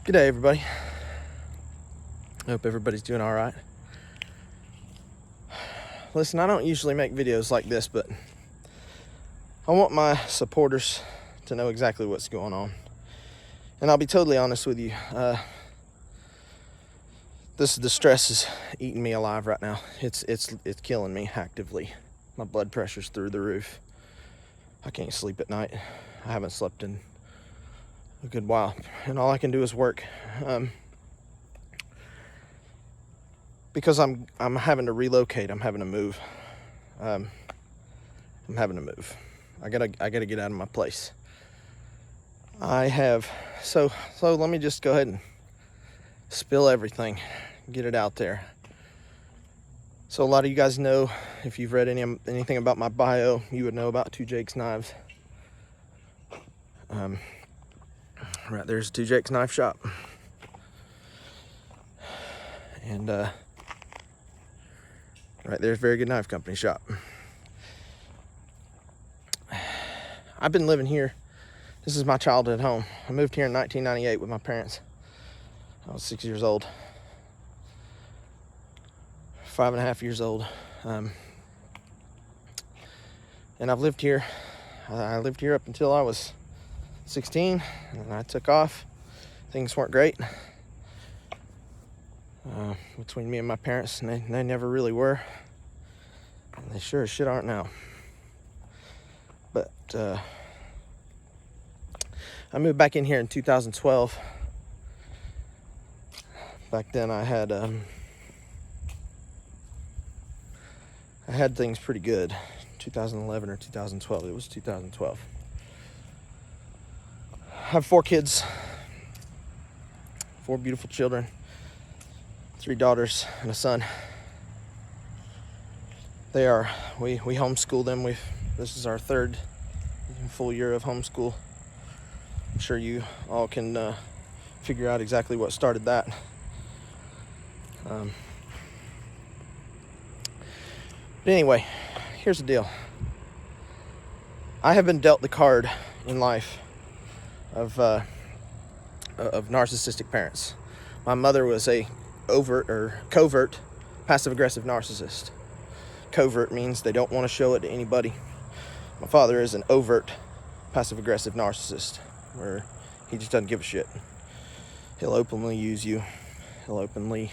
Good day, everybody. I hope everybody's doing all right. Listen, I don't usually make videos like this, but I want my supporters to know exactly what's going on. And I'll be totally honest with you. The stress is eating me alive right now. It's killing me actively. My blood pressure's through the roof. I can't sleep at night. I haven't slept in a good while, and all I can do is work. Because I'm having to relocate. I'm having to move. I gotta get out of my place. So let me just go ahead and spill everything, get it out there. So a lot of you guys know, if you've read anything about my bio, you would know about Two Jake's Knives. Right there's Two Jake's Knife Shop. And right there's Very Good Knife Company shop. I've been living here. This is my childhood home. I moved here in 1998 with my parents. I was 6 years old. 5.5 years old. And I've lived here. I lived here up until I was 16, and I took off. Things weren't great between me and my parents, and they never really were. And they sure as shit aren't now. But I moved back in here in 2012. Back then I had things pretty good. 2011 or 2012. It was 2012. I have 4 kids, 4 beautiful children, 3 daughters and a son. We homeschool them. This is our 3rd full year of homeschool. I'm sure you all can figure out exactly what started that. But anyway, here's the deal. I have been dealt the card in life of narcissistic parents. My mother was a covert passive-aggressive narcissist. Covert means they don't want to show it to anybody. My father is an overt passive-aggressive narcissist, where he just doesn't give a shit. He'll openly use you. He'll openly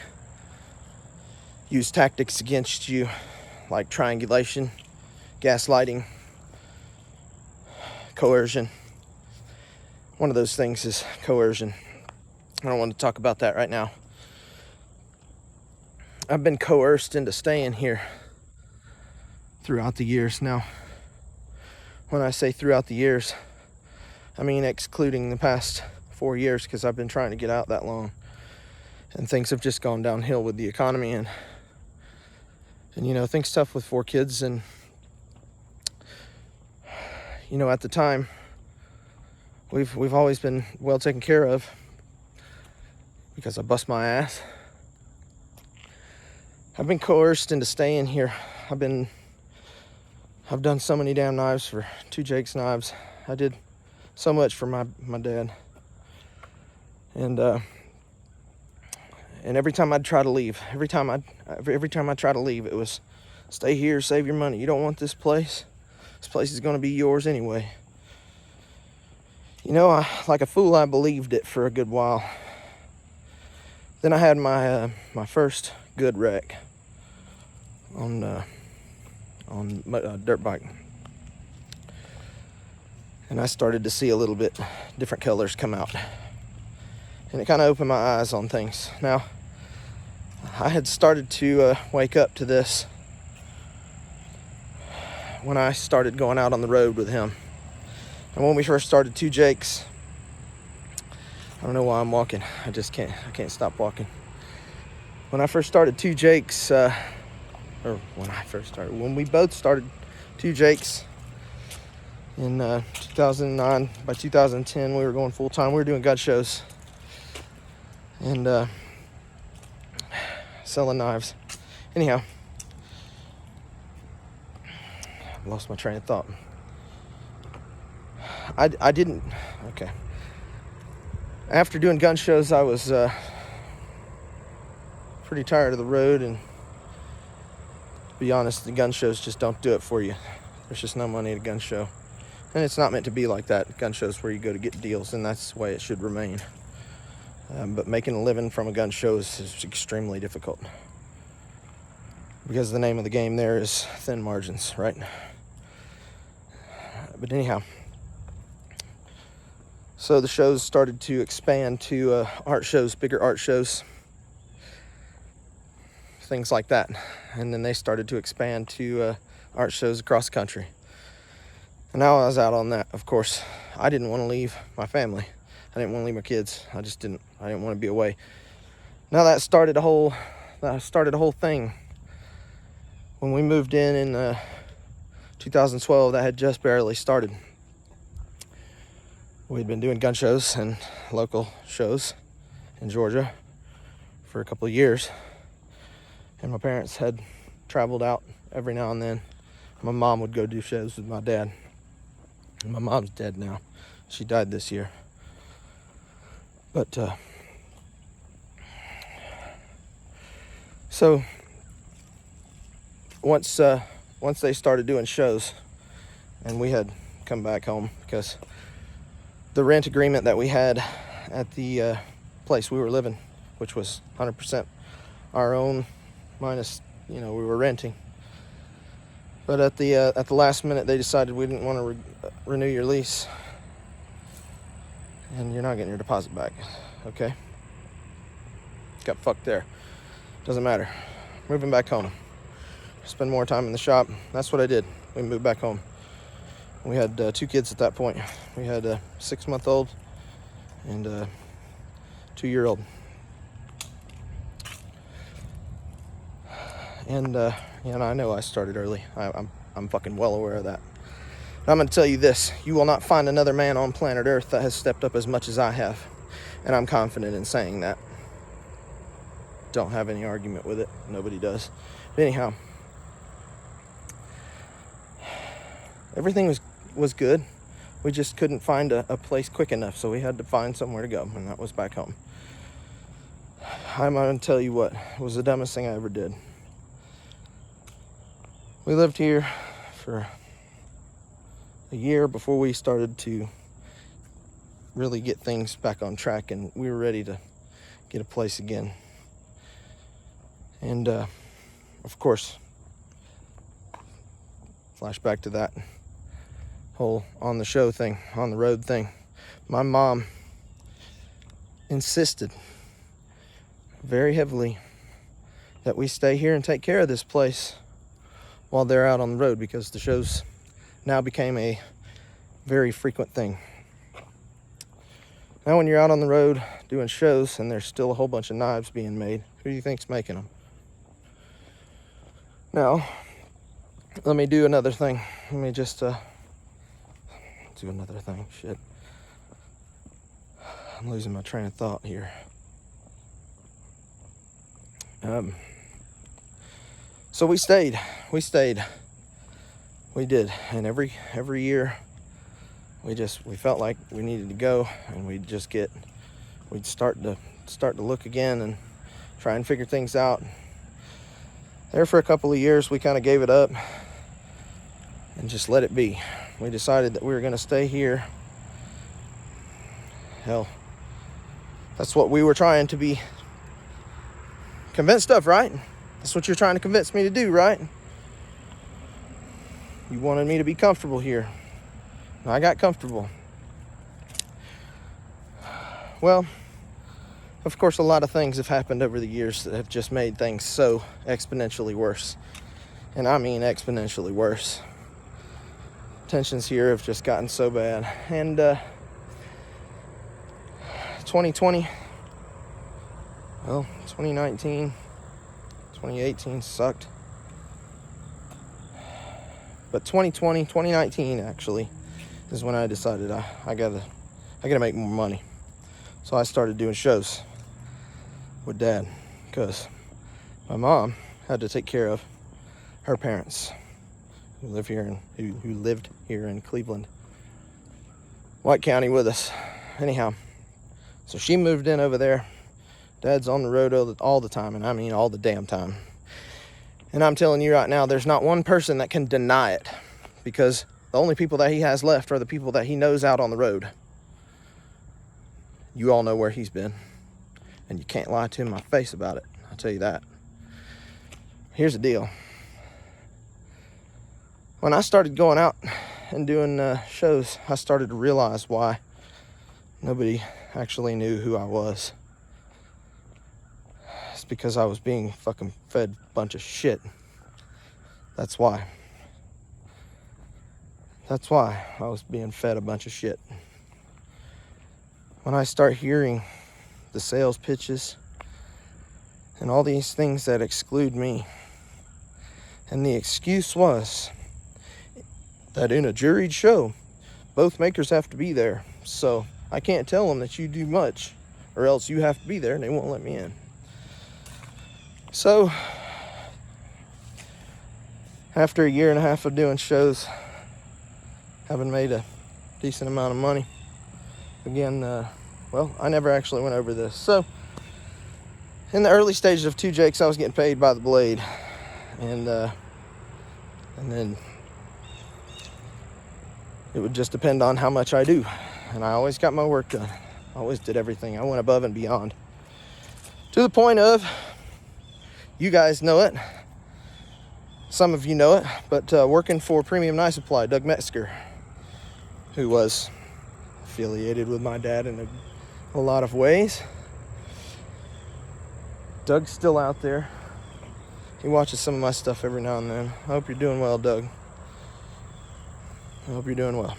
use tactics against you, like triangulation, gaslighting, coercion. One of those things is coercion. I don't want to talk about that right now. I've been coerced into staying here throughout the years. Now, when I say throughout the years, I mean excluding the past 4 years, because I've been trying to get out that long, and things have just gone downhill with the economy, and things tough with 4 kids, and at the time we've always been well taken care of because I bust my ass. I've been coerced into staying here. I've done so many damn knives for Two Jake's Knives. I did so much for my dad. And every time I'd try to leave, every time I try to leave, it was, stay here, save your money. You don't want this place. This place is going to be yours anyway. Like a fool, I believed it for a good while. Then I had my first good wreck on a dirt bike, and I started to see a little bit different colors come out, and it kind of opened my eyes on things. Now, I had started to wake up to this when I started going out on the road with him. And when we first started Two Jakes, I don't know why I'm walking. I can't stop walking. When I first started Two Jakes, when we both started Two Jakes in 2009, by 2010, we were going full time. We were doing gun shows and selling knives. Anyhow, I lost my train of thought. Okay. After doing gun shows, I was pretty tired of the road, and to be honest, the gun shows just don't do it for you. There's just no money at a gun show. And it's not meant to be like that. Gun shows where you go to get deals, and that's the way it should remain. But making a living from a gun show is extremely difficult, because the name of the game there is thin margins, right? But anyhow, so the shows started to expand to art shows, bigger art shows, things like that. And then they started to expand to art shows across the country. And now I was out on that. Of course, I didn't want to leave my family. I didn't want to leave my kids. I didn't want to be away. Now that started a whole thing. When we moved in 2012, that had just barely started. We'd been doing gun shows and local shows in Georgia for a couple of years. And my parents had traveled out every now and then. My mom would go do shows with my dad. And my mom's dead now. She died this year. But so once they started doing shows, and we had come back home, because the rent agreement that we had at the place we were living, which was 100% our own, minus, we were renting. But at the last minute, they decided we didn't want to renew your lease, and you're not getting your deposit back. Okay? Got fucked there. Doesn't matter. Moving back home. Spend more time in the shop. That's what I did. We moved back home. We had 2 kids at that point. We had a 6-month-old and a 2-year-old. And I know I started early. I'm fucking well aware of that. And I'm going to tell you this: you will not find another man on planet Earth that has stepped up as much as I have, and I'm confident in saying that. Don't have any argument with it. Nobody does. But anyhow, everything was good. We just couldn't find a place quick enough, so we had to find somewhere to go, and that was back home. I'm going to tell you what, it was the dumbest thing I ever did. We lived here for a year before we started to really get things back on track, and we were ready to get a place again. And of course, flashback to that whole on the show thing, on the road thing. My mom insisted very heavily that we stay here and take care of this place while they're out on the road, because the shows now became a very frequent thing. Now when you're out on the road doing shows and there's still a whole bunch of knives being made, who do you think's making them? Now, let me do another thing. Let me just do another thing. Shit. I'm losing my train of thought here. So we stayed. We did. And every year we felt like we needed to go, and we'd start to look again and try and figure things out. There for a couple of years, we kind of gave it up and just let it be. We decided that we were going to stay here. Hell, that's what we were trying to be convinced of, right? That's what you're trying to convince me to do, right? You wanted me to be comfortable here. And I got comfortable. Well, of course, a lot of things have happened over the years that have just made things so exponentially worse. And I mean exponentially worse. Tensions here have just gotten so bad. And 2020, well, 2019, 2018 sucked. But 2019 actually is when I decided I gotta make more money. So I started doing shows with Dad, because my mom had to take care of her parents who lived here in Cleveland, White County, with us. Anyhow, So she moved in over there. Dad's on the road all the time, and I mean all the damn time. And I'm telling you right now, there's not one person that can deny it, because the only people that he has left are the people that he knows out on the road. You all know where he's been, and you can't lie to my face about it. I'll tell you that. Here's the deal. When I started going out and doing shows, I started to realize why nobody actually knew who I was. It's because I was being fucking fed a bunch of shit. That's why. That's why I was being fed a bunch of shit. When I start hearing the sales pitches and all these things that exclude me, and the excuse was that in a juried show, both makers have to be there, so I can't tell them that you do much, or else you have to be there and they won't let me in. So, after a year and a half of doing shows, having made a decent amount of money, again, well, I never actually went over this. So, in the early stages of Two Jakes, I was getting paid by the blade, and then it would just depend on how much I do, and I always got my work done. I always did everything. I went above and beyond, to the point of, you guys know it, some of you know it, but working for Premium Knife Supply, Doug Metzger, who was affiliated with my dad in a lot of ways. Doug's still out there. He watches some of my stuff every now and then. I hope you're doing well, Doug. I hope you're doing well.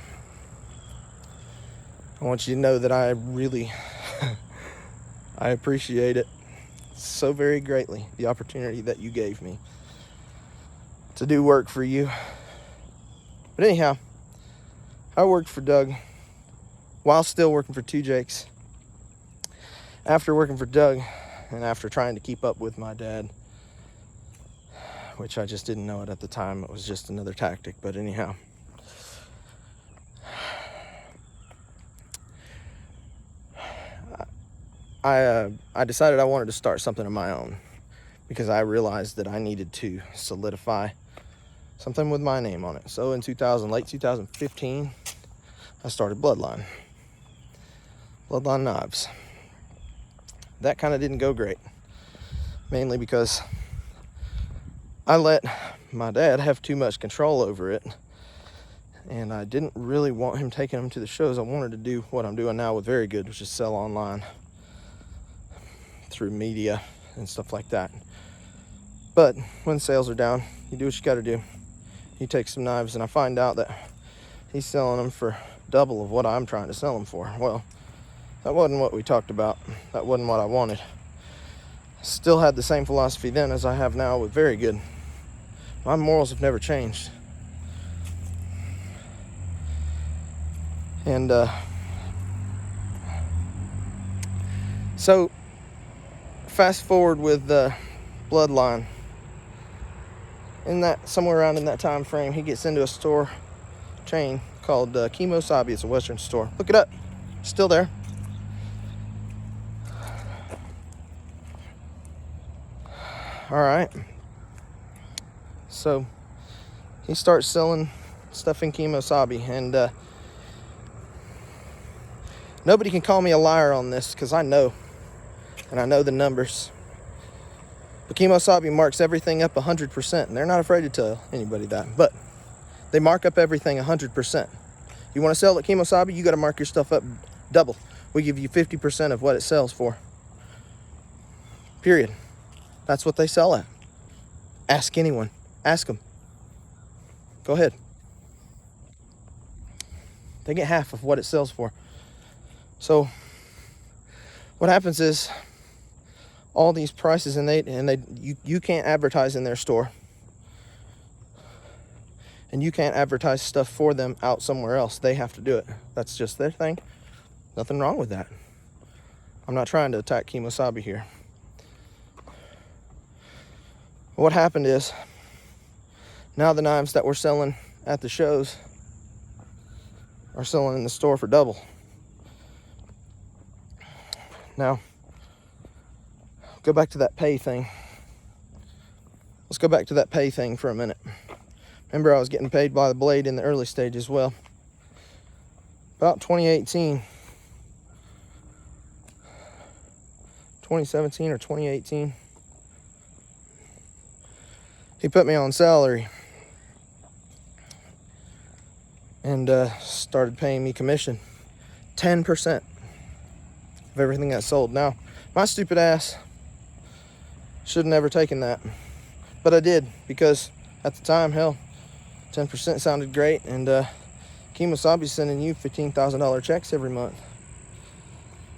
I want you to know that I really, I appreciate it so very greatly, the opportunity that you gave me to do work for you. But anyhow, I worked for Doug while still working for Two Jakes. After working for Doug, and after trying to keep up with my dad, which I just didn't know it at the time, it was just another tactic, but anyhow. I decided I wanted to start something of my own, because I realized that I needed to solidify something with my name on it. So in late 2015, I started Bloodline Knives. That kind of didn't go great, mainly because I let my dad have too much control over it, and I didn't really want him taking them to the shows. I wanted to do what I'm doing now with Very Good, which is sell online through media and stuff like that. But when sales are down, you do what you got to do. He takes some knives, and I find out that he's selling them for double of what I'm trying to sell them for. Well, that wasn't what we talked about. That wasn't what I wanted. Still had the same philosophy then as I have now with Very Good. My morals have never changed. And so fast forward with Bloodline. In that, somewhere around in that time frame, he gets into a store chain called Kimosabi. It's a Western store. Look it up. Still there. All right. So he starts selling stuff in Kimosabi, and nobody can call me a liar on this, because I know, and I know the numbers. But Kimosabi marks everything up 100%, and they're not afraid to tell anybody that, but they mark up everything 100%. You want to sell at Kimosabi, you got to mark your stuff up double. We give you 50% of what it sells for. Period. That's what they sell at. Ask anyone. Ask them. Go ahead. They get half of what it sells for. So what happens is, all these prices, you can't advertise in their store, and you can't advertise stuff for them out somewhere else. They have to do it. That's just their thing. Nothing wrong with that. I'm not trying to attack Kimosabi here. What happened is, now the knives that we're selling at the shows are selling in the store for double. Now, go back to that pay thing. Let's go back to that pay thing for a minute. Remember, I was getting paid by the blade in the early stages. Well, about 2017 or 2018, he put me on salary and started paying me commission, 10% of everything that sold. Now, my stupid ass should have never taken that, but I did, because at the time, hell, 10% sounded great, and Kemosabe's sending you $15,000 checks every month,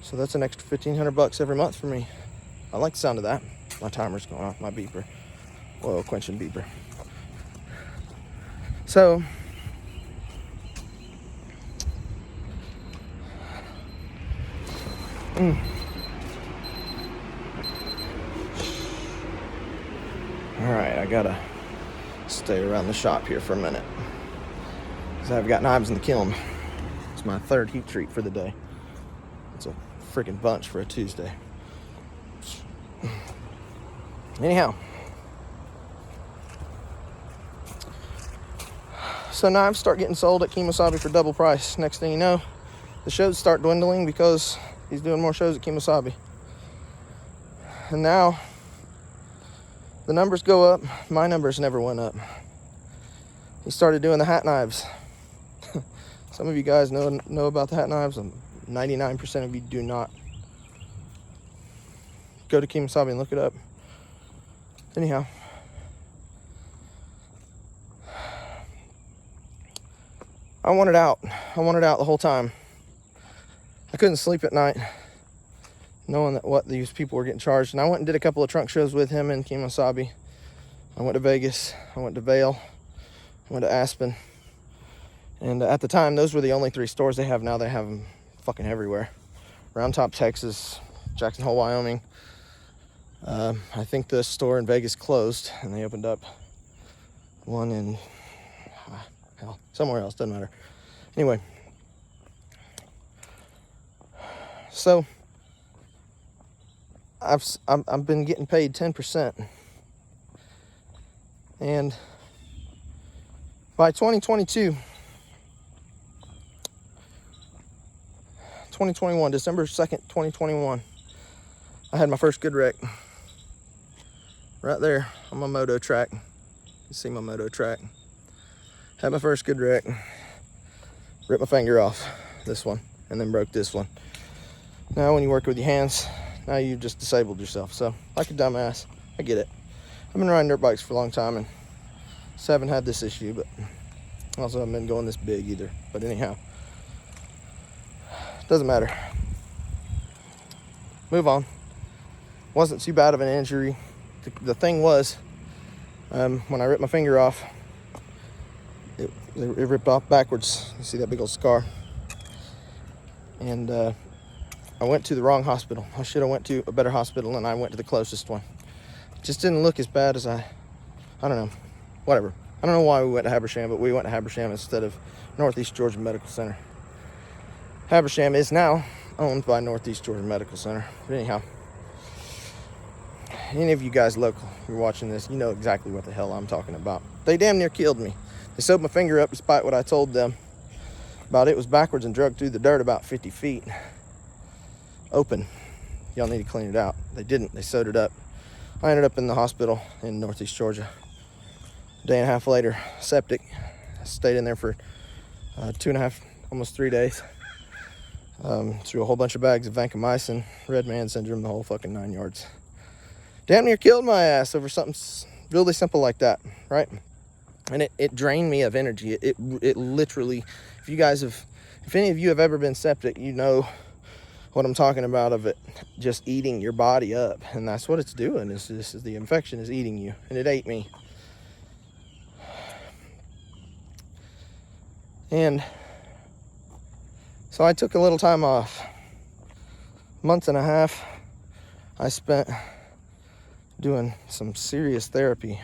so that's an extra $1,500 every month for me. I like the sound of that. My timer's going off, my beeper, oil quenching beeper. So all right, I gotta stay around the shop here for a minute, because I've got knives in the kiln. It's my third heat treat for the day. It's a freaking bunch for a Tuesday. Anyhow, so knives start getting sold at Kemosabe for double price. Next thing you know, the shows start dwindling because he's doing more shows at Kemosabe. And now the numbers go up. My numbers never went up. He started doing the hat knives. Some of you guys know about the hat knives, and 99% of you do not. Go to Kemosabe and look it up. Anyhow, I wanted out. I wanted out the whole time. I couldn't sleep at night knowing that what these people were getting charged. And I went and did a couple of trunk shows with him in Kemosabe. I went to Vegas. I went to Vail. I went to Aspen. And at the time, those were the only 3 stores they have. Now they have them fucking everywhere. Round Top, Texas, Jackson Hole, Wyoming. I think the store in Vegas closed, and they opened up one in hell, somewhere else, doesn't matter. Anyway, so I've been getting paid 10%, and by 2021, December 2nd, 2021, I had my first good wreck. Right there on my moto track. You can see my moto track. Had my first good wreck. Ripped my finger off, this one, and then broke this one. Now when you work with your hands, now you've just disabled yourself. So, like a dumbass, I get it. I've been riding dirt bikes for a long time, and so I haven't had this issue, but also I haven't been going this big either. But anyhow, doesn't matter. Move on. Wasn't too bad of an injury. The thing was, when I ripped my finger off, it ripped off backwards. You see that big old scar? And I went to the wrong hospital. I should have went to a better hospital, and I went to the closest one. It just didn't look as bad as I don't know, whatever. I don't know why we went to Habersham, but we went to Habersham instead of Northeast Georgia Medical Center. Habersham is now owned by Northeast Georgia Medical Center. But anyhow, any of you guys local who are watching this, you know exactly what the hell I'm talking about. They damn near killed me. They sewed my finger up despite what I told them about it was backwards and dragged through the dirt about 50 feet. Open. Y'all need to clean it out. They didn't. They sewed it up. I ended up in the hospital in Northeast Georgia. A day and a half later, septic. I stayed in there for 2.5, almost 3 days. Threw a whole bunch of bags of vancomycin, red man syndrome, the whole fucking 9 yards. Damn near killed my ass over something really simple like that, right? And it drained me of energy. It literally, if any of you have ever been septic, you know what I'm talking about, of it just eating your body up. And that's what it's doing. This is the infection is eating you, and it ate me. And so I took a little time off. Month and a half I spent doing some serious therapy.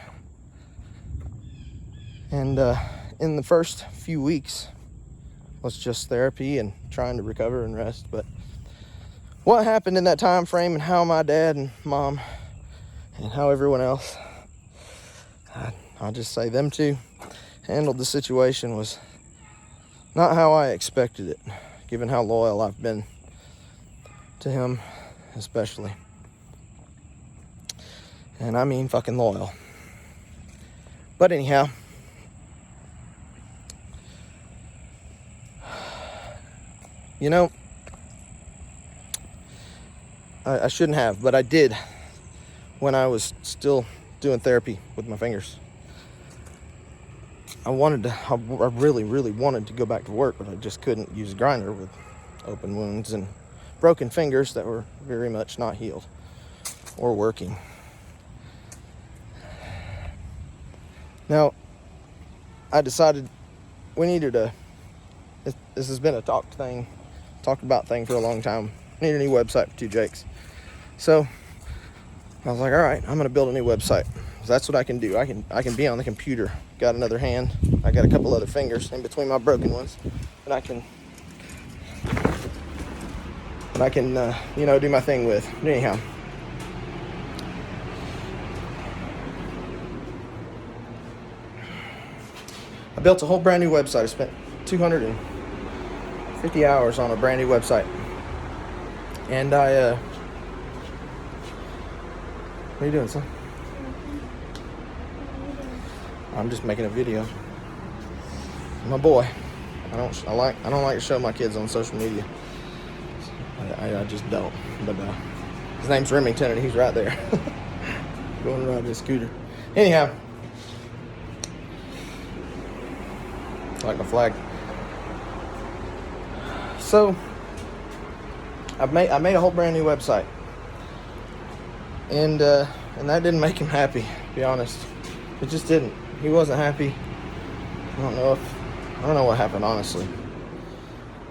And in the first few weeks was just therapy and trying to recover and rest. But what happened in that time frame and how my dad and mom and how everyone else, I'll just say them two, handled the situation was not how I expected it, given how loyal I've been to him, especially. And I mean fucking loyal. But anyhow, you know, I shouldn't have, but I did when I was still doing therapy with my fingers. I really, really wanted to go back to work, but I just couldn't use a grinder with open wounds and broken fingers that were very much not healed or working. Now, I decided we needed this has been a talked about thing for a long time. We need a new website for Two Jakes. So I was like, all right, I'm gonna build a new website. That's what I can do. I can be on the computer. Got another hand. I got a couple other fingers in between my broken ones, and I can do my thing with. Anyhow, I built a whole brand new website. I spent 250 hours on a brand new website, and what are you doing, son? I'm just making a video. My boy. I don't like to show my kids on social media. I just don't. But his name's Remington, and he's right there, going around his scooter. Anyhow, I like my flag. So I made a whole brand new website, and that didn't make him happy. To be honest, it just didn't. He wasn't happy. I don't know what happened, honestly.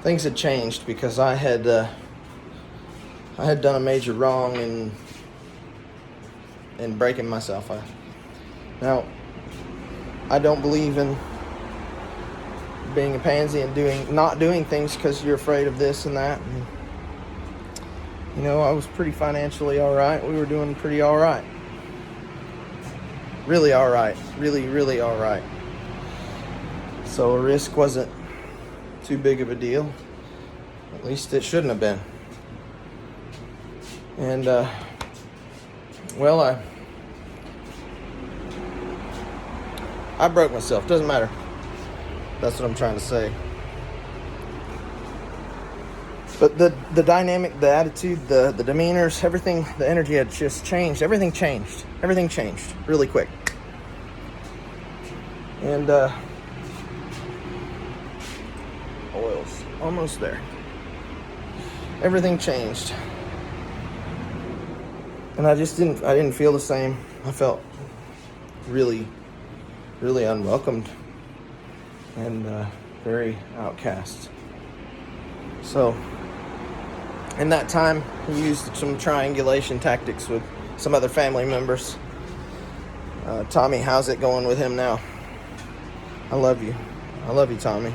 Things had changed because I had done a major wrong in breaking myself. Now, I don't believe in being a pansy and not doing things because you're afraid of this and that. And, you know, I was pretty financially all right. We were doing pretty all right. Really all right. Really, really all right. So a risk wasn't too big of a deal. At least it shouldn't have been. And, I broke myself. Doesn't matter. That's what I'm trying to say. But the dynamic, the attitude, the demeanors, everything, the energy had just changed. Everything changed. Everything changed really quick. And oil's almost there. Everything changed. And I didn't feel the same. I felt really, really unwelcomed and very outcast. So in that time, we used some triangulation tactics with some other family members. Tommy, how's it going with him now? I love you. I love you, Tommy.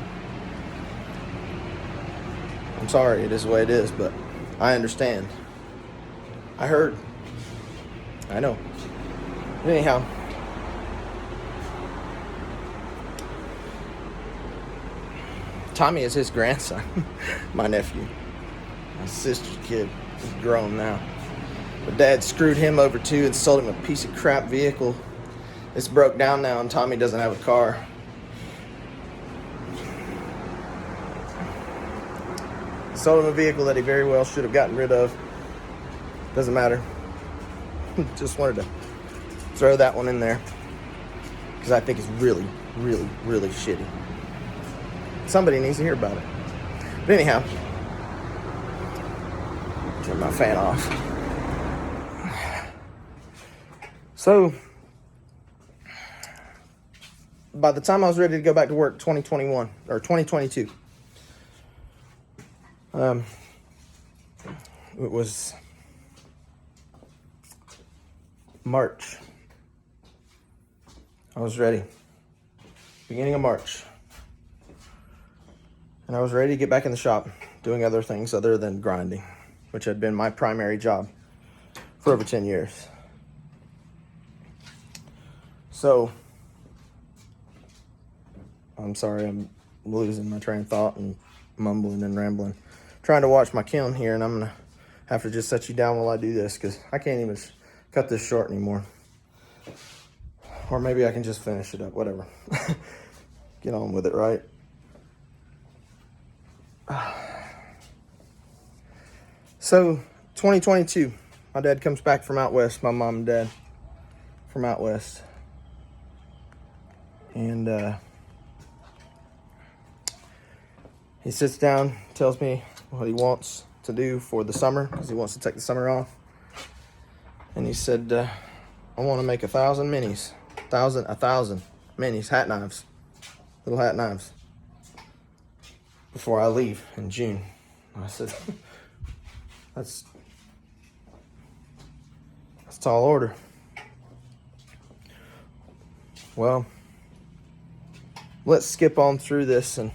I'm sorry, it is the way it is, but I understand. I heard. I know. Anyhow, Tommy is his grandson, my nephew. My sister's kid. He's grown now. But Dad screwed him over too and sold him a piece of crap vehicle. It's broke down now and Tommy doesn't have a car. Sold him a vehicle that he very well should have gotten rid of. Doesn't matter. Just wanted to throw that one in there because I think it's really, really, really shitty. Somebody needs to hear about it. But anyhow, turn my fan off. So, by the time I was ready to go back to work, 2021 or 2022, it was March. I was ready. Beginning of March. And I was ready to get back in the shop, doing other things other than grinding. which had been my primary job for over 10 years. So, I'm sorry, I'm losing my train of thought and mumbling and rambling. Trying to watch my kiln here, and I'm going to have to just set you down while I do this, because I can't even cut this short anymore. Or maybe I can just finish it up, whatever. Get on with it, right? So, 2022, my dad comes back from out west, my mom and dad from out west. And he sits down, tells me what he wants to do for the summer, because he wants to take the summer off. And he said, I want to make 1,000 minis, 1,000 minis, hat knives, little hat knives, before I leave in June. I said, that's tall order. Well, let's skip on through this. And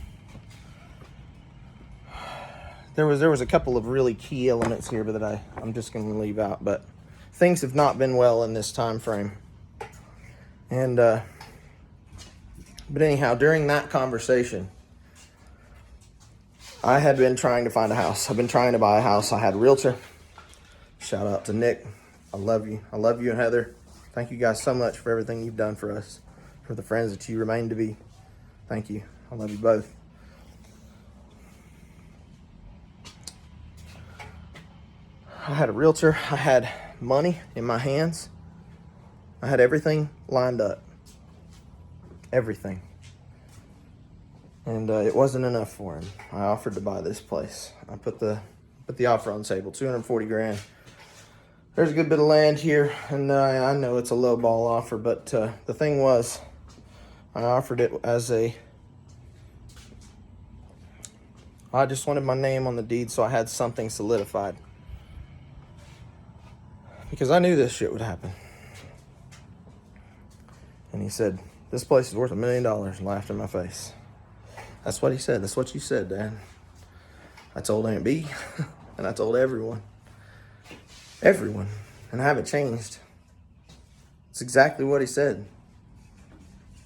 there was a couple of really key elements here that I'm just going to leave out, but things have not been well in this time frame. And but anyhow, during that conversation, I had been trying to find a house. I've been trying to buy a house. I had a realtor. Shout out to Nick. I love you. I love you and Heather. Thank you guys so much for everything you've done for us, for the friends that you remain to be. Thank you. I love you both. I had a realtor. I had money in my hands. I had everything lined up. Everything. And it wasn't enough for him. I offered to buy this place. I put the offer on the table, $240,000. There's a good bit of land here, and I know it's a low ball offer, but the thing was, I offered it as I just wanted my name on the deed so I had something solidified. Because I knew this shit would happen. And he said, this place is worth $1 million, and laughed in my face. That's what he said. That's what you said, Dad. I told Aunt B, and I told everyone. Everyone. And I haven't changed. It's exactly what he said.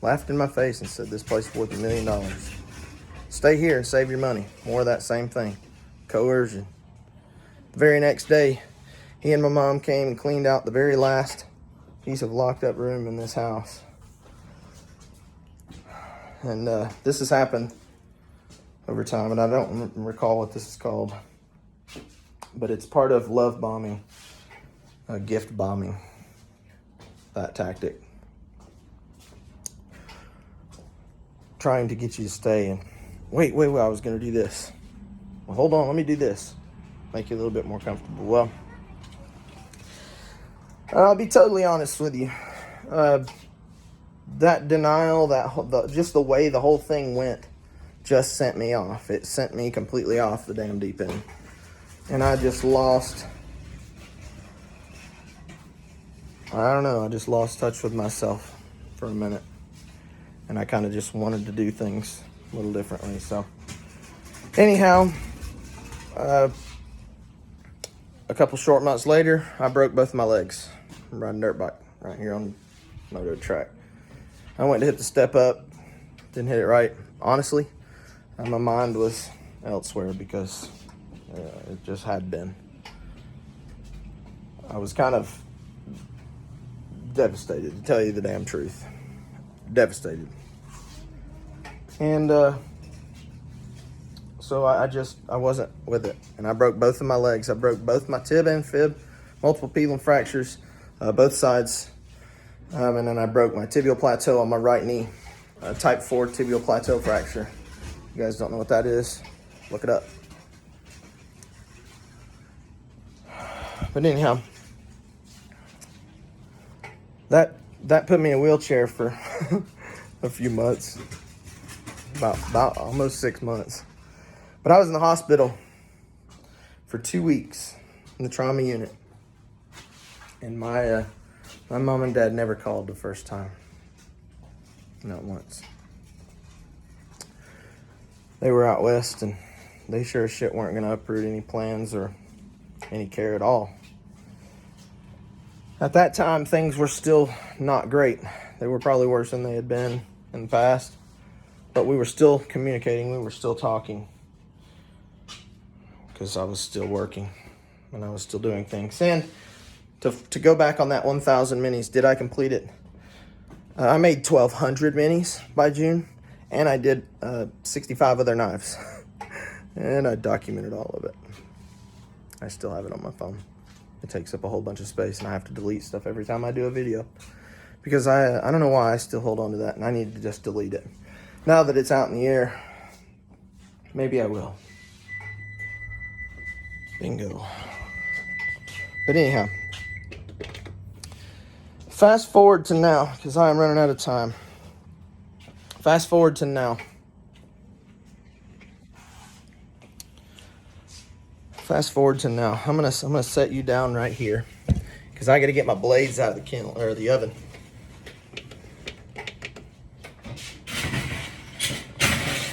Laughed in my face and said, this place is worth $1 million. Stay here and save your money. More of that same thing. Coercion. The very next day, he and my mom came and cleaned out the very last piece of locked up room in this house. And this has happened over time, and I don't recall what this is called, but it's part of love bombing, gift bombing, that tactic. Trying to get you to stay and wait, I was going to do this. Well, hold on, let me do this. Make you a little bit more comfortable. Well, I'll be totally honest with you. That denial, just the way the whole thing went, just sent me off. It sent me completely off the damn deep end. And I just lost, I just lost touch with myself for a minute. And I kind of just wanted to do things a little differently. So, anyhow, a couple short months later, I broke both my legs. I'm riding a dirt bike right here on the motor track. I went to hit the step up, didn't hit it right. Honestly, my mind was elsewhere because it just had been. I was kind of devastated, to tell you the damn truth. Devastated. And so I wasn't with it. And I broke both of my legs. I broke both my tib and fib, multiple peeling fractures, both sides. And then I broke my tibial plateau on my right knee, type 4 tibial plateau fracture. You guys don't know what that is? Look it up. But anyhow, that put me in a wheelchair for a few months, about almost 6 months. But I was in the hospital for 2 weeks in the trauma unit, and my mom and dad never called the first time, not once. They were out west, and they sure as shit weren't going to uproot any plans or any care at all. At that time, things were still not great. They were probably worse than they had been in the past, but we were still communicating, we were still talking, because I was still working and I was still doing things. And to go back on that 1,000 minis, did I complete it? I made 1,200 minis by June, and I did 65 other knives. And I documented all of it. I still have it on my phone. It takes up a whole bunch of space, and I have to delete stuff every time I do a video. Because I don't know why I still hold on to that, and I need to just delete it. Now that it's out in the air, maybe I will. Bingo. But anyhow, fast forward to now, because I am running out of time. Fast forward to now. Fast forward to now. I'm gonna set you down right here, because I got to get my blades out of the kennel or the oven.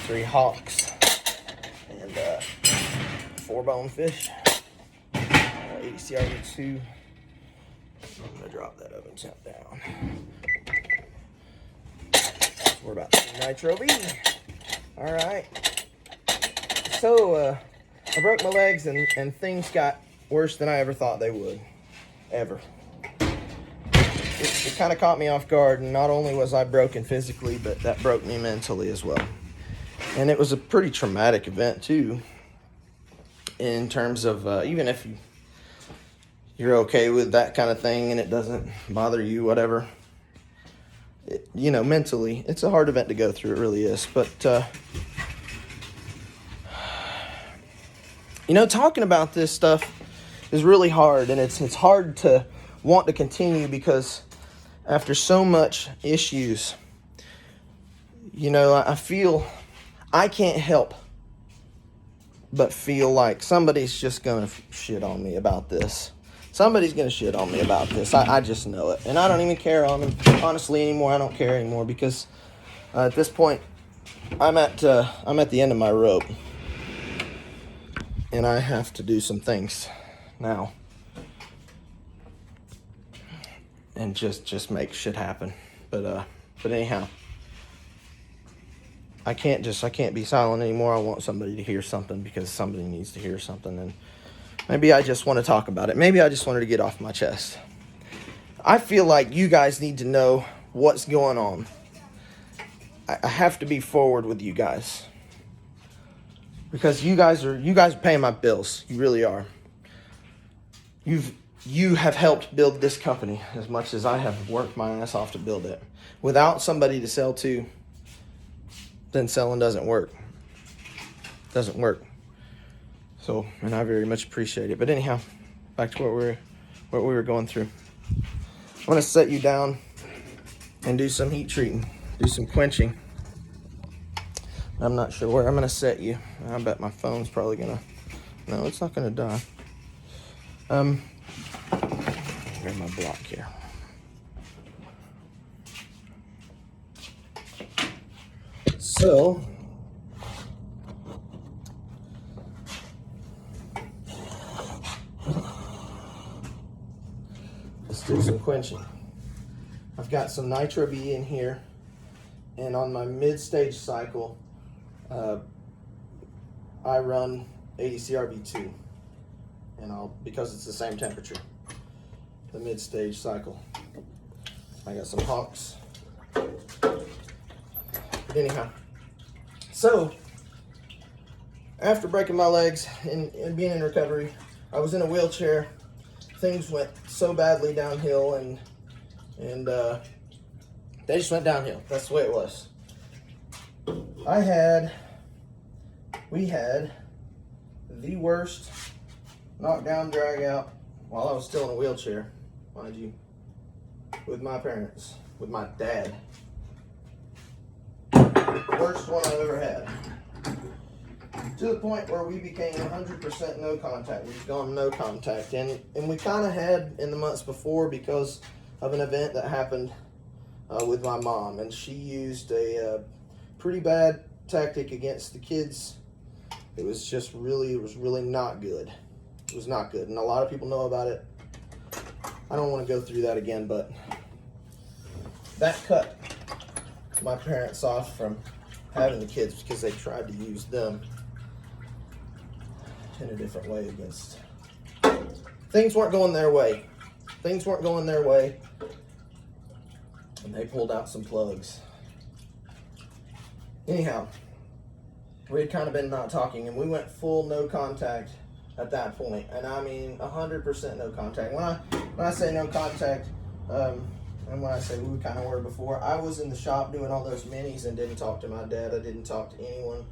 Three hawks and 4 bonefish. ADCRV2. I'm gonna drop that oven top down. We're about to nitro V. All right. So I broke my legs and things got worse than I ever thought they would, ever. It kind of caught me off guard, and not only was I broken physically, but that broke me mentally as well. And it was a pretty traumatic event too, in terms of even if you're okay with that kind of thing and it doesn't bother you, whatever, you know, mentally, it's a hard event to go through. It really is. But, you know, talking about this stuff is really hard, and it's hard to want to continue, because after so much issues, you know, I feel I can't help but feel like somebody's just going to shit on me about this. Somebody's going to shit on me about this. I just know it. And I don't even care honestly anymore. I don't care anymore, because at this point, I'm at the end of my rope. And I have to do some things now. And just make shit happen. But anyhow, I can't be silent anymore. I want somebody to hear something, because somebody needs to hear something. And maybe I just want to talk about it. Maybe I just wanted to get off my chest. I feel like you guys need to know what's going on. I have to be forward with you guys, because you guys are paying my bills. You really are. You have helped build this company as much as I have worked my ass off to build it. Without somebody to sell to, then selling doesn't work. Doesn't work. So, and I very much appreciate it. But anyhow, back to what we were going through. I'm gonna set you down and do some heat treating, do some quenching. I'm not sure where I'm gonna set you. I bet my phone's probably gonna. No, it's not gonna die. Grab my block here. So, let's do some quenching. I've got some Nitro B in here, and on my mid-stage cycle, I run ADCRV2, and because it's the same temperature, the mid-stage cycle. I got some hawks. But anyhow, so after breaking my legs and being in recovery, I was in a wheelchair. Things went so badly downhill, and they just went downhill. That's the way it was. We had the worst knockdown drag out while I was still in a wheelchair, mind you, with my parents, with my dad. Worst one I've ever had. To the point where we became 100% no contact. We've gone no contact. And we kind of had in the months before, because of an event that happened with my mom. And she used a pretty bad tactic against the kids. It was really not good. It was not good, and a lot of people know about it. I don't want to go through that again, but that cut my parents off from having the kids because they tried to use them in a different way against. Things weren't going their way. Things weren't going their way, and they pulled out some plugs. Anyhow, we had kind of been not talking, and we went full no contact at that point, and I mean 100% no contact. When I say no contact, and when I say we kind of were before, I was in the shop doing all those minis and didn't talk to my dad. I didn't talk to anyone.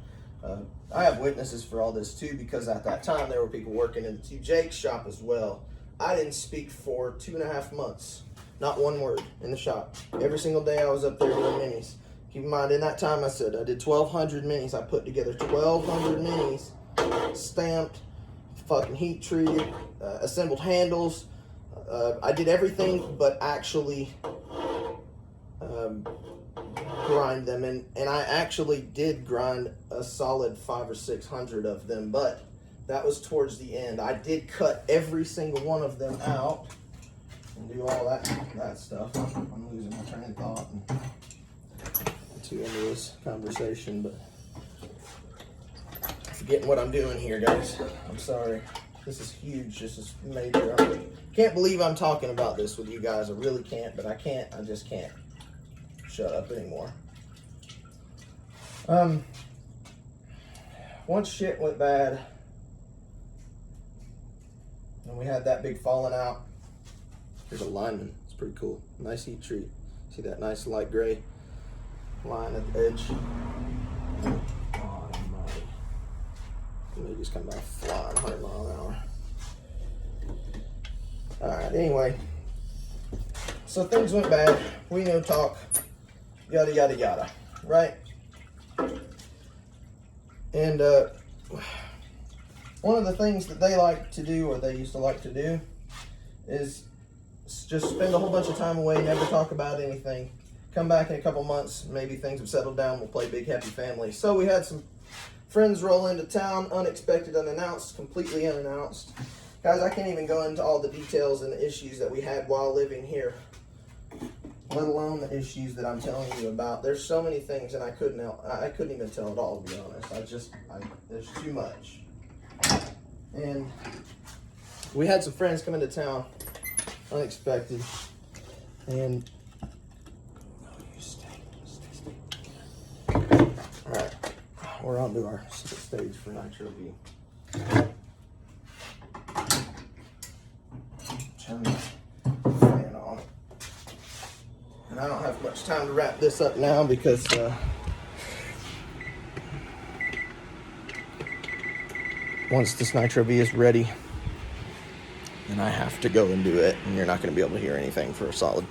I have witnesses for all this too, because at that time there were people working in Jake's shop as well. I didn't speak for 2.5 months, not one word in the shop. Every single day I was up there doing minis. Keep in mind, in that time I said I did 1,200 minis. I put together 1,200 minis, stamped, fucking heat treated, assembled handles. I did everything but actually grind them, and I actually did grind a solid 500 or 600 of them, but that was towards the end. I did cut every single one of them out and do all that stuff. I'm losing my train of thought and too into this conversation, but I'm forgetting what I'm doing here, guys. I'm sorry. This is huge. This is major. I can't believe I'm talking about this with you guys. I really can't, but I can't. I just can't shut up anymore. Once shit went bad, and we had that big falling out, there's a lineman. It's pretty cool. Nice heat treat. See that nice light gray line at the edge? Oh, they just come by flying 100 miles an hour. Alright, anyway. So things went bad. We no talk. Yada, yada, yada. Right? And one of the things that they like to do, or they used to like to do, is just spend a whole bunch of time away, never talk about anything. Come back in a couple months, maybe things have settled down, we'll play Big Happy Family. So we had some friends roll into town, unexpected, unannounced, completely unannounced. Guys, I can't even go into all the details and the issues that we had while living here, let alone the issues that I'm telling you about. There's so many things, and I couldn't even tell it all, to be honest. There's too much. And we had some friends come into town, unexpected, and all right, we're on to our stage for Nitro V. Turn the fan on. And I don't have much time to wrap this up now because once this Nitro V is ready, then I have to go and do it, and you're not going to be able to hear anything for a solid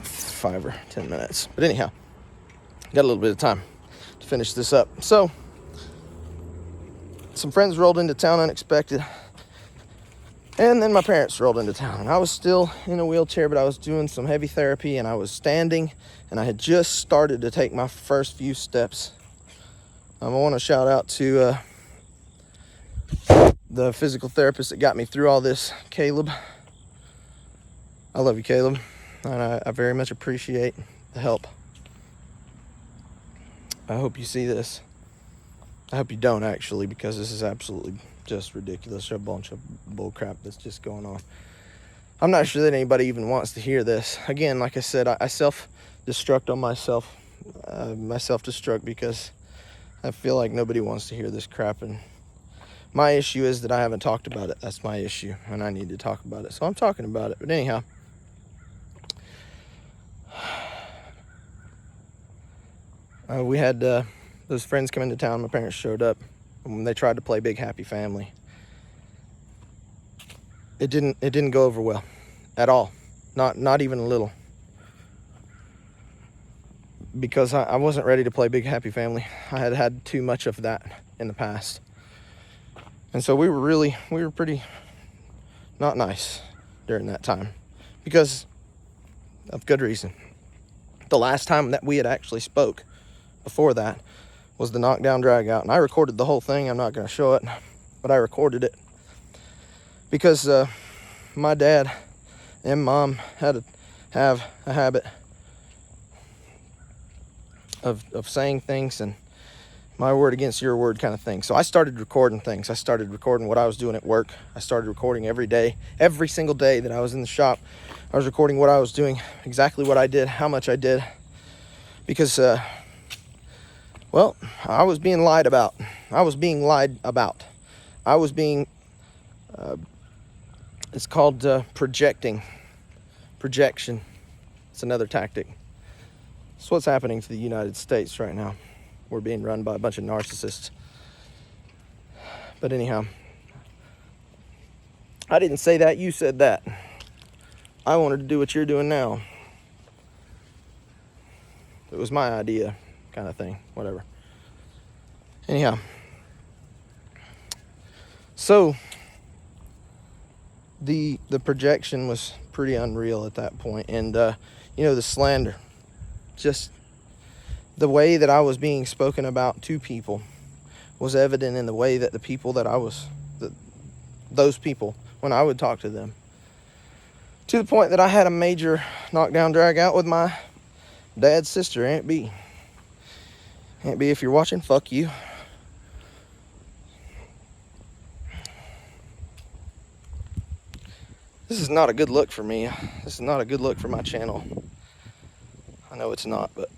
5 or 10 minutes. But anyhow, got a little bit of time to finish this up. So, some friends rolled into town unexpected, and then my parents rolled into town, and I was still in a wheelchair, but I was doing some heavy therapy, and I was standing, and I had just started to take my first few steps. I want to shout out to the physical therapist that got me through all this, Caleb. I love you, Caleb, and I very much appreciate the help. I hope you see this. I hope you don't, actually, because this is absolutely just ridiculous. A bunch of bull crap that's just going on. I'm not sure that anybody even wants to hear this. Again, like I said, I self-destruct on myself. I self-destruct because I feel like nobody wants to hear this crap. And my issue is that I haven't talked about it. That's my issue, and I need to talk about it. So I'm talking about it. But anyhow, we had those friends come into town. My parents showed up, and when they tried to play Big Happy Family, it didn't go over well at all, not even a little, because I wasn't ready to play Big Happy Family. I had had too much of that in the past, and so we were pretty not nice during that time, because of good reason. The last time that we had actually spoke before that was the knockdown drag out, and I recorded the whole thing. I'm not going to show it, but I recorded it. because my dad and mom had to have a habit of saying things and my word against your word kind of thing. So I started recording things. I started recording what I was doing at work. I started recording every day, every single day that I was in the shop. I was recording what I was doing, exactly what I did, how much I did, because, well, I was being lied about. I was being, it's called projection. It's another tactic. It's what's happening to the United States right now. We're being run by a bunch of narcissists. But anyhow, I didn't say that, you said that. I wanted to do what you're doing now. It was my idea, kind of thing, whatever. Anyhow, so the projection was pretty unreal at that point. And, the slander, just the way that I was being spoken about to people was evident in the way that the people that those people, when I would talk to them, to the point that I had a major knockdown drag out with my dad's sister, Aunt B. Aunt B, if you're watching, fuck you. This is not a good look for me. This is not a good look for my channel. I know it's not, but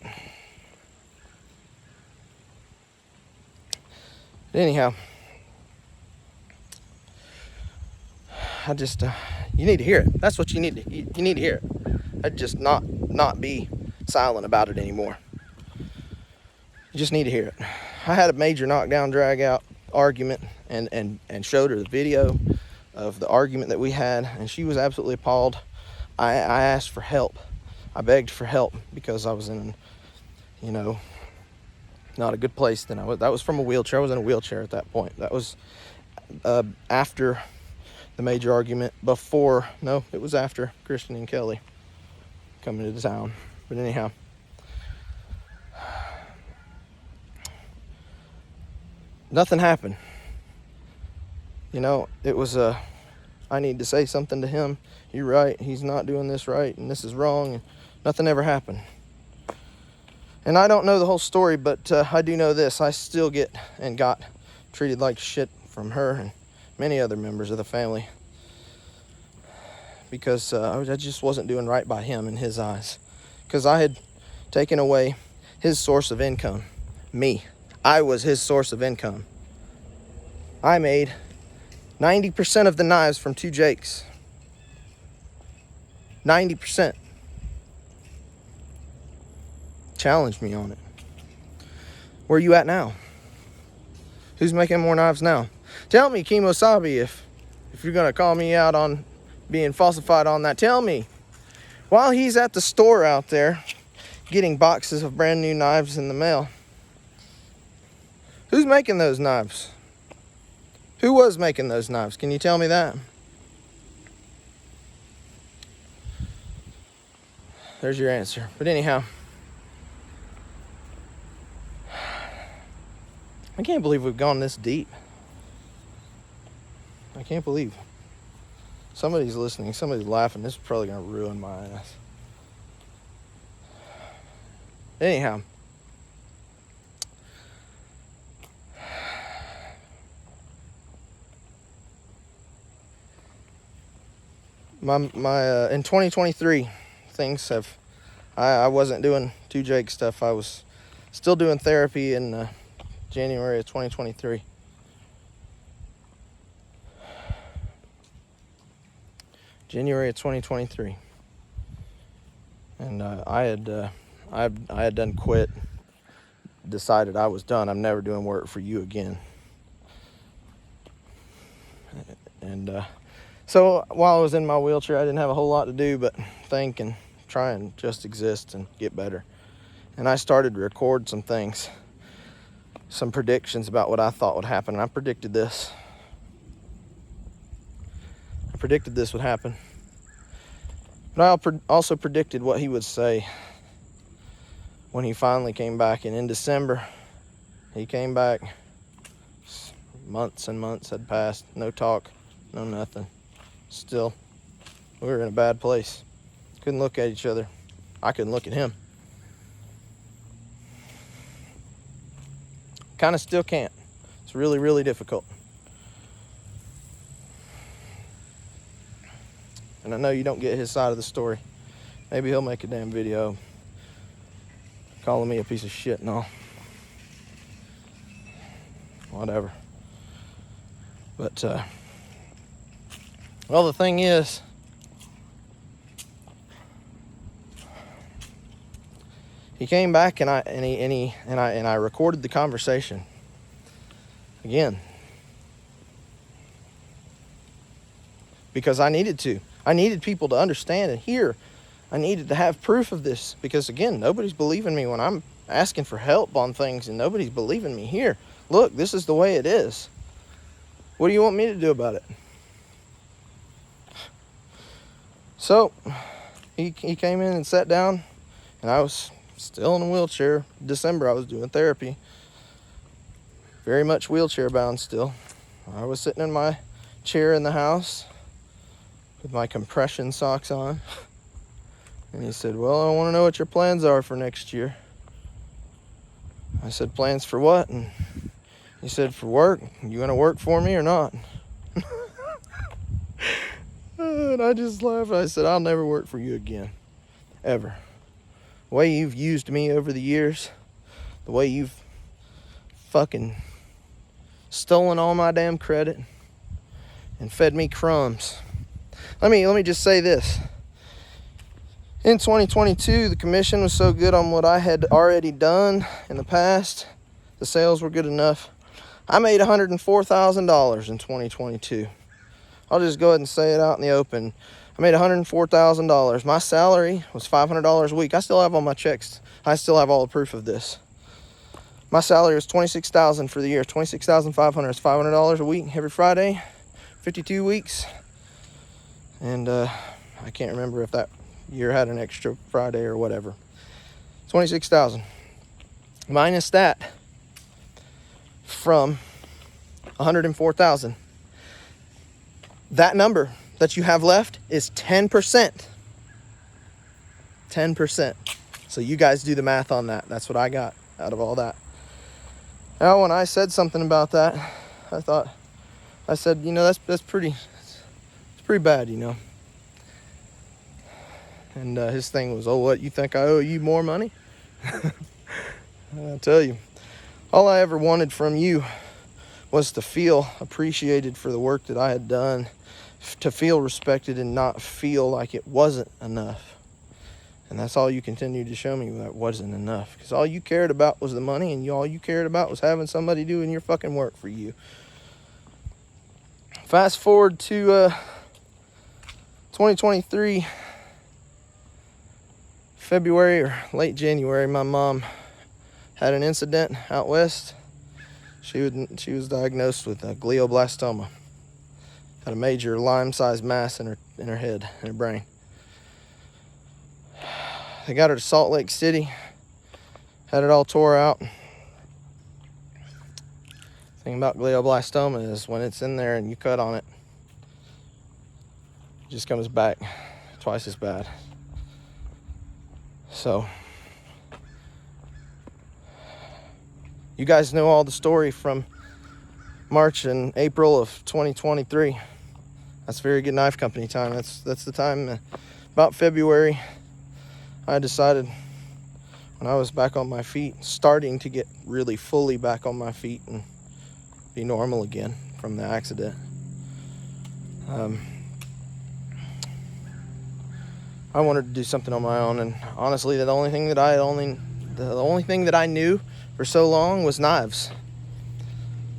anyhow, I just you need to hear it. That's what you need to hear it. I'd just not be silent about it anymore. You just need to hear it. I had a major knockdown drag out argument and showed her the video of the argument that we had, and she was absolutely appalled. I asked for help. I begged for help because I was in, not a good place. That was from a wheelchair. I was in a wheelchair at that point. That was after the major argument. It was after Christian and Kelly coming to town. But anyhow, nothing happened. It was I need to say something to him. You're right. He's not doing this right, and this is wrong. And nothing ever happened. And I don't know the whole story, but I do know this. I still got treated like shit from her and many other members of the family because I just wasn't doing right by him in his eyes. Because I had taken away his source of income. Me. I was his source of income. I made 90% of the knives from 2 Jakes. 90%. Challenge me on it. Where are you at now? Who's making more knives now? Tell me, Kimosabi, if you're going to call me out on being falsified on that, tell me. While he's at the store out there getting boxes of brand new knives in the mail, who's making those knives? Who was making those knives? Can you tell me that? There's your answer. But anyhow, I can't believe we've gone this deep. I can't believe. Somebody's listening. Somebody's laughing. This is probably going to ruin my ass. Anyhow. My in 2023, things have... I wasn't doing 2 Jake stuff. I was still doing therapy in January of 2023. January of 2023. And I had done quit. Decided I was done. I'm never doing work for you again. And so while I was in my wheelchair, I didn't have a whole lot to do but think and try and just exist and get better. And I started to record some things, some predictions about what I thought would happen. And I predicted this. I predicted this would happen. But I also predicted what he would say when he finally came back. And in December, he came back. Months and months had passed. No talk, no nothing. Still, we were in a bad place. Couldn't look at each other. I couldn't look at him. Kind of still can't. It's really, really difficult. And I know you don't get his side of the story. Maybe he'll make a damn video calling me a piece of shit and all. Whatever. But, well, the thing is, he came back and I recorded the conversation again because I needed to. I needed people to understand and hear. I needed to have proof of this because, again, nobody's believing me when I'm asking for help on things, and nobody's believing me here. Look, this is the way it is. What do you want me to do about it? So he came in and sat down, and I was still in a wheelchair. December, I was doing therapy. Very much wheelchair bound still. I was sitting in my chair in the house with my compression socks on. And he said, well, I want to know what your plans are for next year. I said, plans for what? And he said, for work. You going to work for me or not? And I just laughed. I said, I'll never work for you again. Ever. The way you've used me over the years, the way you've fucking stolen all my damn credit and fed me crumbs. Let me just say this. In 2022, the commission was so good on what I had already done in the past. The sales were good enough. I made $104,000 in 2022. I'll just go ahead and say it out in the open. I made $104,000. My salary was $500 a week. I still have all my checks. I still have all the proof of this. My salary was $26,000 for the year. $26,500. It's $500 a week every Friday, 52 weeks. And I can't remember if that year had an extra Friday or whatever. 26,000 minus that from 104,000. That number that you have left is 10%. 10%. So you guys do the math on that. That's what I got out of all that. Now, when I said something about that, I said, you know, that's pretty bad, you know. And his thing was, oh, what, you think I owe you more money? I'll tell you, all I ever wanted from you was to feel appreciated for the work that I had done, to feel respected and not feel like it wasn't enough. And that's all you continued to show me, that wasn't enough. Because all you cared about was the money, and all you cared about was having somebody doing your fucking work for you. Fast forward to 2023, February or late January, my mom had an incident out west. She was diagnosed with a glioblastoma. Had a major lime-sized mass in her head, in her brain. They got her to Salt Lake City, had it all tore out. Thing about glioblastoma is when it's in there and you cut on it, it just comes back twice as bad. So, you guys know all the story from March and April of 2023. That's Very Good Knife Company time. That's the time. About February, I decided, when I was back on my feet, starting to get really fully back on my feet and be normal again from the accident. I wanted to do something on my own, and honestly, the only thing that I knew for so long was knives.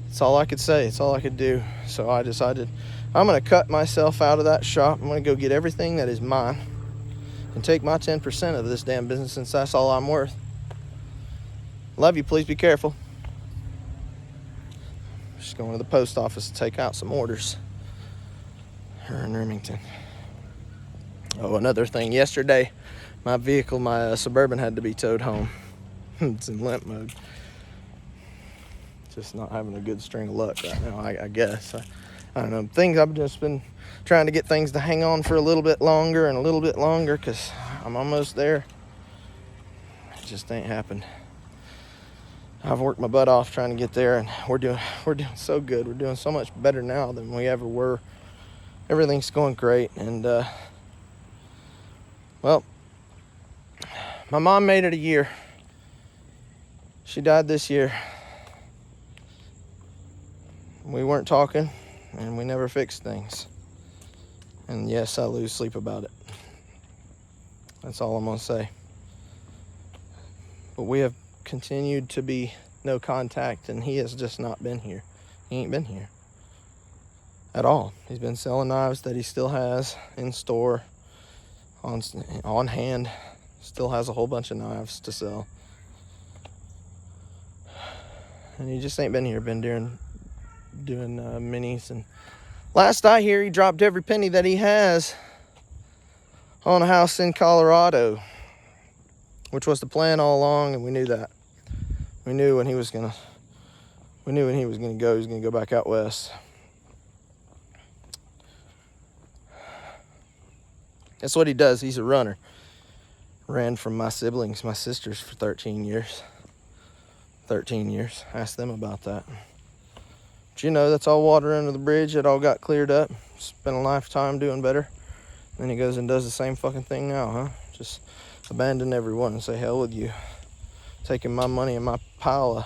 That's all I could say. It's all I could do. So I decided I'm going to cut myself out of that shop. I'm going to go get everything that is mine and take my 10% of this damn business, since that's all I'm worth. Love you. Please be careful. Just going to the post office to take out some orders here in Remington. Oh, another thing. Yesterday, my vehicle, my Suburban, had to be towed home. It's in limp mode. Just not having a good string of luck right now, I guess. I don't know, things I've just been trying to get things to hang on for a little bit longer and a little bit longer, because I'm almost there. It just ain't happened. I've worked my butt off trying to get there, and we're doing so good. We're doing so much better now than we ever were. Everything's going great, and well, my mom made it a year. She died this year. We weren't talking, and we never fixed things. And yes, I lose sleep about it. That's all I'm gonna say. But we have continued to be no contact, and he has just not been here. He ain't been here at all. He's been selling knives that he still has in store, on hand. Still has a whole bunch of knives to sell. And he just ain't been here. Been doing minis. And last I hear, he dropped every penny that he has on a house in Colorado, which was the plan all along, and we knew that. We knew when he was gonna go. He was gonna go back out west. That's what he does. He's a runner. Ran from my siblings, my sisters, for 13 years. 13 years. Ask them about that. But you know, that's all water under the bridge. It all got cleared up. Spent a lifetime doing better. Then he goes and does the same fucking thing now, huh? Just abandon everyone and say, hell with you. Taking my money and my pile of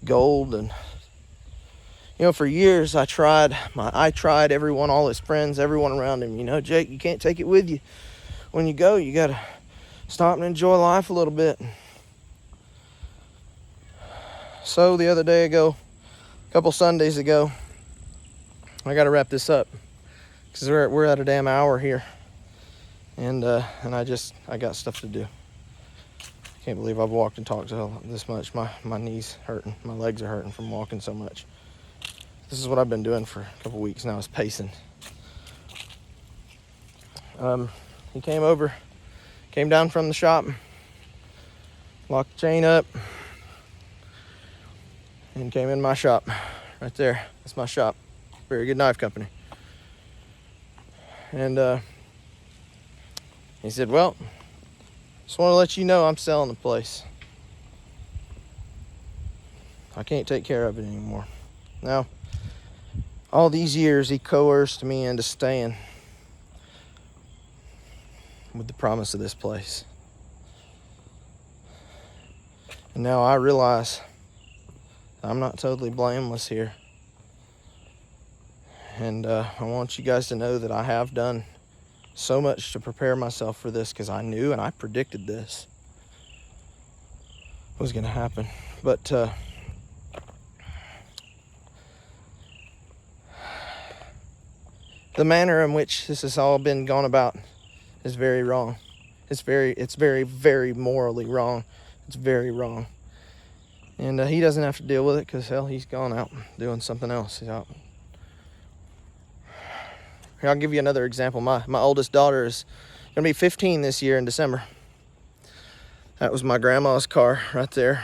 gold. And you know, for years I tried everyone, all his friends, everyone around him. You know, Jake, you can't take it with you. When you go, you gotta stop and enjoy life a little bit. So the other day ago, a couple Sundays ago, I gotta wrap this up because we're at a damn hour here, and I got stuff to do. Can't believe I've walked and talked this much. My knees hurting, my legs are hurting from walking so much. This is what I've been doing for a couple weeks now, is pacing. He came down from the shop, locked the chain up, and came in my shop. Right there, that's my shop. Very good knife company. And he said, well, just want to let you know I'm selling the place. I can't take care of it anymore. Now, all these years he coerced me into staying with the promise of this place. And now I realize I'm not totally blameless here. And I want you guys to know that I have done so much to prepare myself for this, because I knew and I predicted this was going to happen. But the manner in which this has all been gone about is very wrong. It's very, very morally wrong. It's very wrong. And he doesn't have to deal with it, because hell, he's gone out doing something else. He's out. Here, I'll give you another example. My oldest daughter is going to be 15 this year in December. That was my grandma's car right there.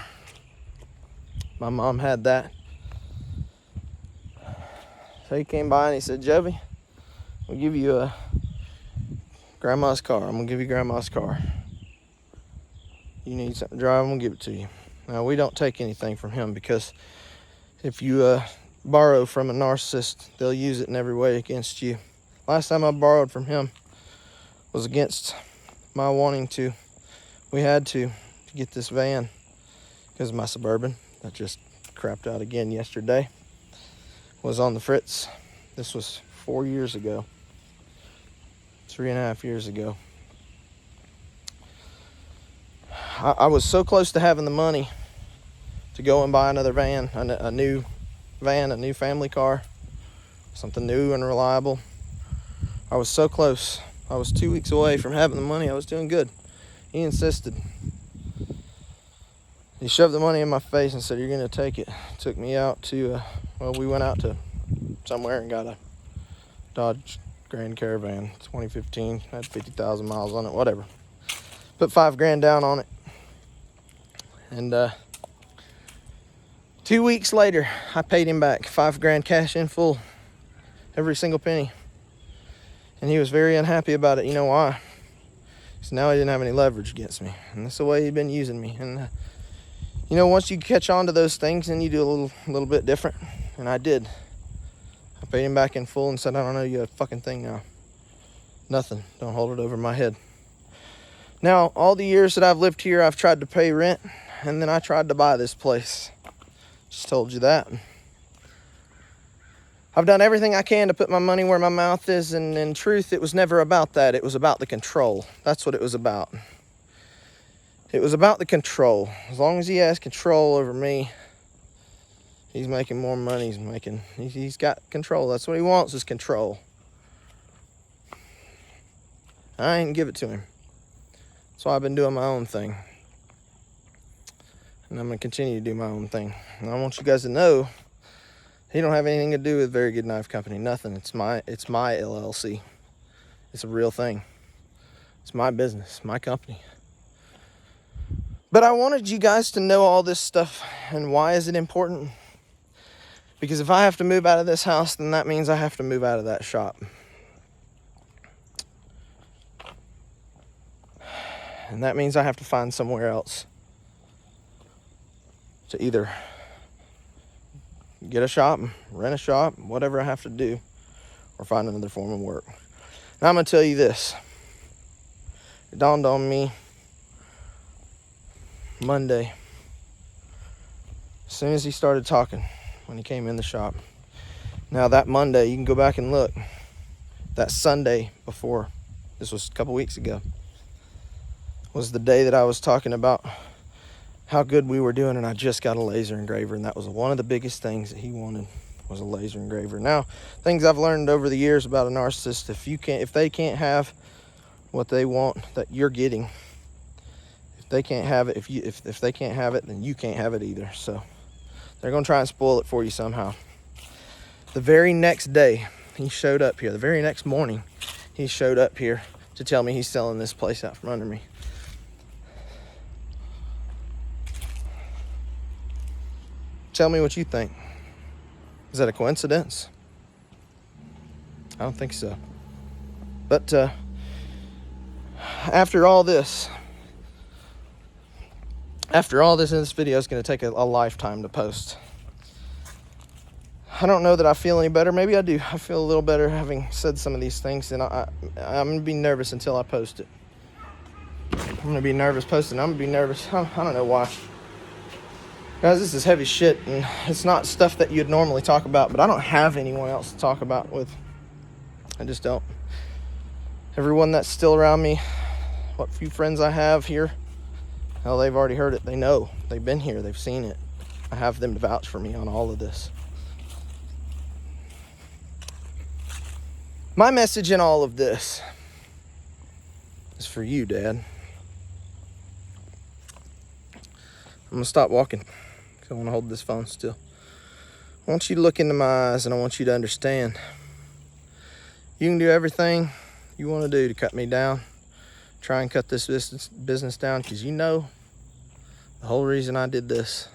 My mom had that. So he came by and he said, Jovi, we'll give you a grandma's car. I'm going to give you grandma's car. You need something to drive, I'm going to give it to you. Now, we don't take anything from him, because if you borrow from a narcissist, they'll use it in every way against you. Last time I borrowed from him was against my wanting to. We had to get this van because my Suburban that just crapped out again yesterday was on the fritz. This was 4 years ago, 3.5 years ago. I was so close to having the money to go and buy another van, a new van, a new family car, something new and reliable. I was so close. I was 2 weeks away from having the money. I was doing good. He insisted. He shoved the money in my face and said, you're going to take it. Took me out to, we went out to somewhere and got a Dodge Grand Caravan, 2015. Had 50,000 miles on it, whatever. Put $5,000 down on it. And 2 weeks later, I paid him back $5,000 cash in full. Every single penny. And he was very unhappy about it. You know why? Because now he didn't have any leverage against me. And that's the way he'd been using me. And, you know, once you catch on to those things, then you do a little bit different. And I did. I paid him back in full and said, I don't know you a fucking thing now. Nothing. Don't hold it over my head. Now, all the years that I've lived here, I've tried to pay rent. And then I tried to buy this place. Just told you that. I've done everything I can to put my money where my mouth is, and in truth, it was never about that. It was about the control. That's what it was about. It was about the control. As long as he has control over me, he's making more money. He's got control. That's what he wants, is control. I ain't give it to him. That's why I've been doing my own thing. And I'm going to continue to do my own thing. And I want you guys to know, he don't have anything to do with Very Good Knife Company. Nothing. It's my LLC. It's a real thing. It's my business, my company. But I wanted you guys to know all this stuff. And why is it important? Because if I have to move out of this house, then that means I have to move out of that shop. And that means I have to find somewhere else to either get a shop, rent a shop, whatever I have to do, or find another form of work. Now I'm going to tell you this. It dawned on me Monday, as soon as he started talking, when he came in the shop. Now that Monday, you can go back and look. That Sunday before, this was a couple weeks ago, was the day that I was talking about how good we were doing, and I just got a laser engraver, and that was one of the biggest things that he wanted, was a laser engraver. Now, things I've learned over the years about a narcissist, if they can't have what they want that you're getting, if they can't have it, if they can't have it, then you can't have it either. So they're gonna try and spoil it for you somehow. The very next day, he showed up here. The very next morning, he showed up here to tell me he's selling this place out from under me. Tell me what you think. Is that a coincidence? I don't think so. But after all this, this video is going to take a lifetime to post. I don't know that I feel any better. Maybe I do. I feel a little better having said some of these things, and I'm going to be nervous until I post it. I'm going to be nervous posting. I'm going to be nervous. I don't know why. Guys, this is heavy shit, and it's not stuff that you'd normally talk about, but I don't have anyone else to talk about with. I just don't. Everyone that's still around me, what few friends I have here, hell, they've already heard it. They know. They've been here. They've seen it. I have them to vouch for me on all of this. My message in all of this is for you, Dad. I'm going to stop walking. I want to hold this phone still. I want you to look into my eyes, and I want you to understand. You can do everything you want to do to cut me down. Try and cut this business down, because you know the whole reason I did this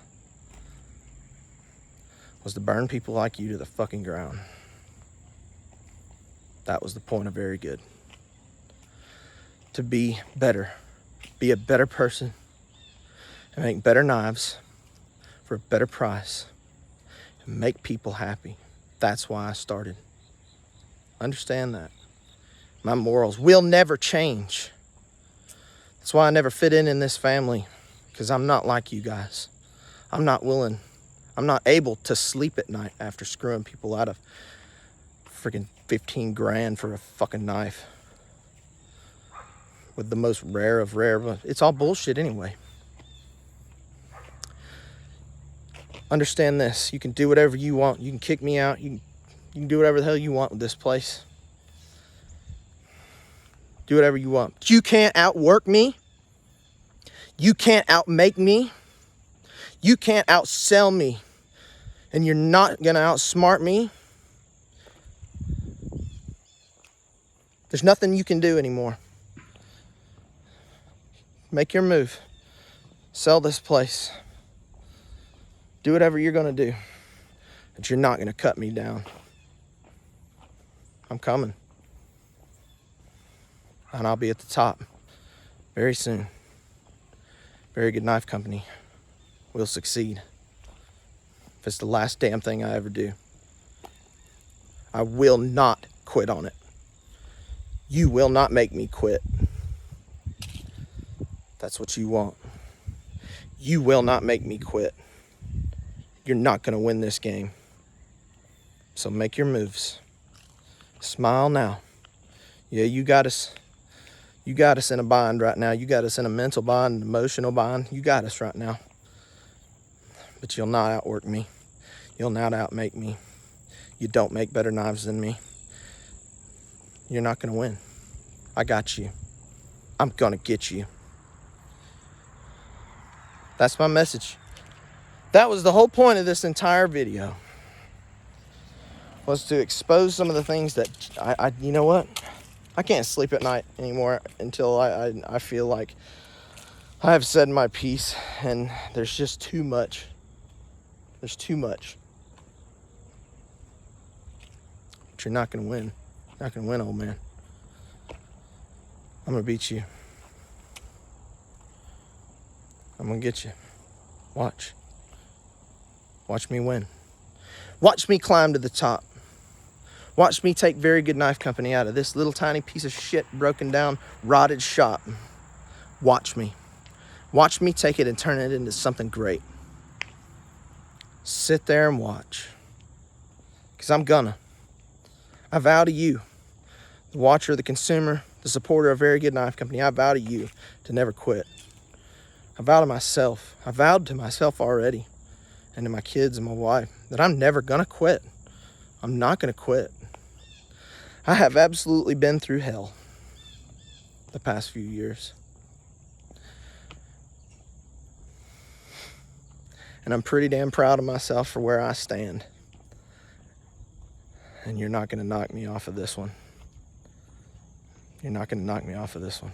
was to burn people like you to the fucking ground. That was the point of Very Good. To be better. Be a better person. And make better knives for a better price, and make people happy. That's why I started. Understand that. My morals will never change. That's why I never fit in this family, because I'm not like you guys. I'm not willing. I'm not able to sleep at night after screwing people out of freaking 15 grand for a fucking knife with the most rare of rare, but it's all bullshit anyway. Understand this. You can do whatever you want. You can kick me out. You can do whatever the hell you want with this place. Do whatever you want. But you can't outwork me. You can't outmake me. You can't outsell me. And you're not going to outsmart me. There's nothing you can do anymore. Make your move. Sell this place. Do whatever you're going to do. But you're not going to cut me down. I'm coming. And I'll be at the top very soon. Very Good Knife Company will succeed. If it's the last damn thing I ever do, I will not quit on it. You will not make me quit. That's what you want. You will not make me quit. You're not going to win this game. So make your moves. Smile now. Yeah, you got us in a bind right now. You got us in a mental bind, an emotional bind. You got us right now. But you'll not outwork me. You'll not outmake me. You don't make better knives than me. You're not going to win. I got you. I'm going to get you. That's my message. That was the whole point of this entire video. Was to expose some of the things that you know what? I can't sleep at night anymore until I feel like I have said my piece, and there's just too much. There's too much. But you're not going to win. You're not going to win, old man. I'm going to beat you. I'm going to get you. Watch. Watch me win. Watch me climb to the top. Watch me take Very Good Knife Company out of this little tiny piece of shit, broken down, rotted shop. Watch me. Watch me take it and turn it into something great. Sit there and watch. Because I'm gonna. I vow to you, the watcher, the consumer, the supporter of Very Good Knife Company, I vow to you to never quit. I vow to myself. I vowed to myself already, and to my kids and my wife, that I'm never gonna quit. I'm not gonna quit. I have absolutely been through hell the past few years. And I'm pretty damn proud of myself for where I stand. And you're not going to knock me off of this one. You're not going to knock me off of this one.